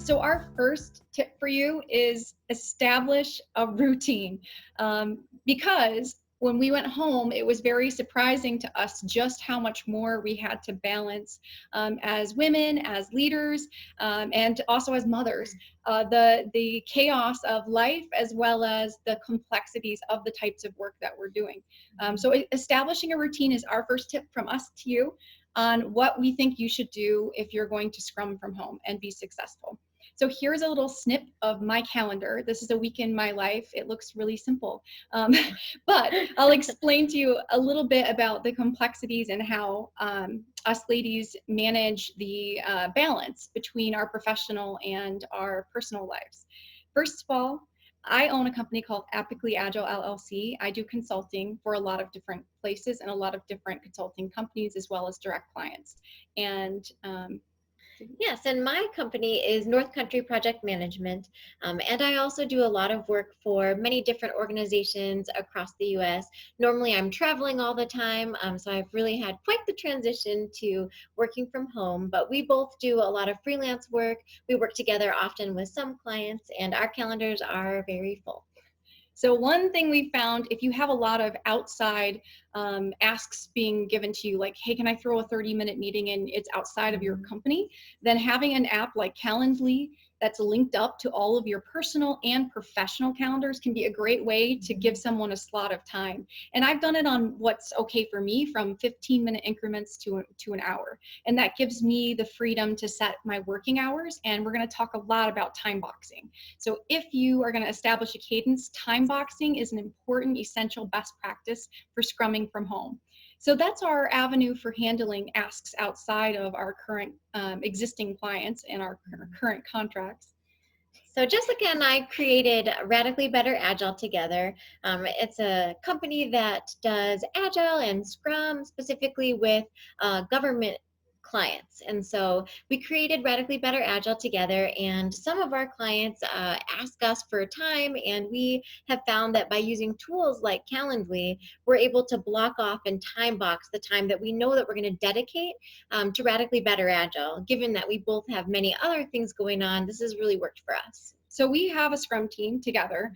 So our first tip for you is establish a routine, because when we went home, it was very surprising to us just how much more we had to balance as women, as leaders, and also as mothers. The chaos of life as well as the complexities of the types of work that we're doing. So establishing a routine is our first tip from us to you on what we think you should do if you're going to scrum from home and be successful. So here's a little snip of my calendar. This is a week in my life. It looks really simple, um, but I'll explain to you a little bit about the complexities and how us ladies manage the balance between our professional and our personal lives. First of all, I own a company called Apically Agile LLC. I do consulting for a lot of different places and a lot of different consulting companies as well as direct clients. And Yes, and my company is North Country Project Management, and I also do a lot of work for many different organizations across the U.S. Normally, I'm traveling all the time, so I've really had quite the transition to working from home. But we both do a lot of freelance work. We work together often with some clients, and our calendars are very full. So one thing we found, if you have a lot of outside asks being given to you, like, hey, can I throw a 30-minute meeting and it's outside of your company, then having an app like Calendly that's linked up to all of your personal and professional calendars can be a great way to give someone a slot of time. And I've done it on what's okay for me, from 15-minute increments to an hour. And that gives me the freedom to set my working hours. And we're going to talk a lot about time boxing. So if you are going to establish a cadence, time boxing is an important, essential best practice for scrumming from home. So that's our avenue for handling asks outside of our current existing clients and our current contracts. So Jessica and I created Radically Better Agile together. It's a company that does Agile and Scrum specifically with government clients. And so we created Radically Better Agile together, and some of our clients ask us for time, and we have found that by using tools like Calendly, we're able to block off and time box the time that we know that we're going to dedicate to Radically Better Agile. Given that we both have many other things going on, this has really worked for us. So we have a Scrum team together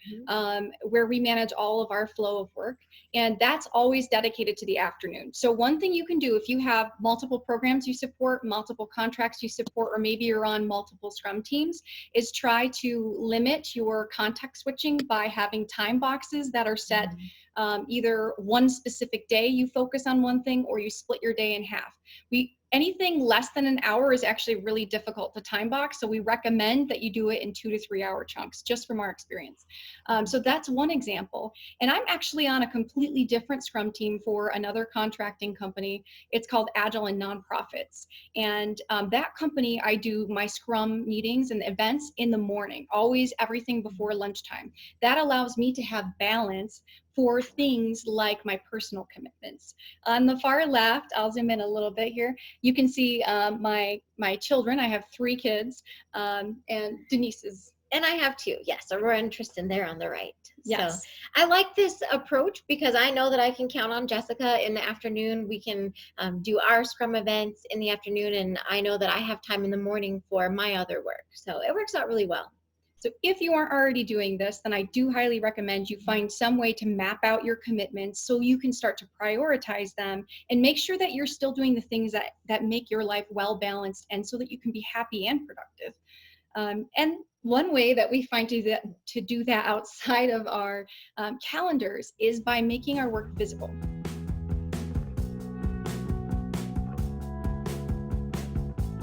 where we manage all of our flow of work, and that's always dedicated to the afternoon. So one thing you can do if you have multiple programs you support, multiple contracts you support, or maybe you're on multiple Scrum teams, is try to limit your context switching by having time boxes that are set either one specific day you focus on one thing or you split your day in half. Anything less than an hour is actually really difficult to time box, so we recommend that you do it in 2 to 3 hour chunks, just from our experience. So that's one example. And I'm actually on a completely different Scrum team for another contracting company. It's called Agile and Nonprofits. And that company, I do my Scrum meetings and events in the morning, always everything before lunchtime. That allows me to have balance for things like my personal commitments. On the far left, I'll zoom in a little bit here, you can see my children. I have 3 kids, and Denise is. And I have 2, yes, Aurora and Tristan there on the right. Yes. So I like this approach because I know that I can count on Jessica in the afternoon. We can do our Scrum events in the afternoon, and I know that I have time in the morning for my other work. So it works out really well. So if you aren't already doing this, then I do highly recommend you find some way to map out your commitments so you can start to prioritize them and make sure that you're still doing the things that make your life well balanced and so that you can be happy and productive. And one way that we find to do that outside of our calendars is by making our work visible.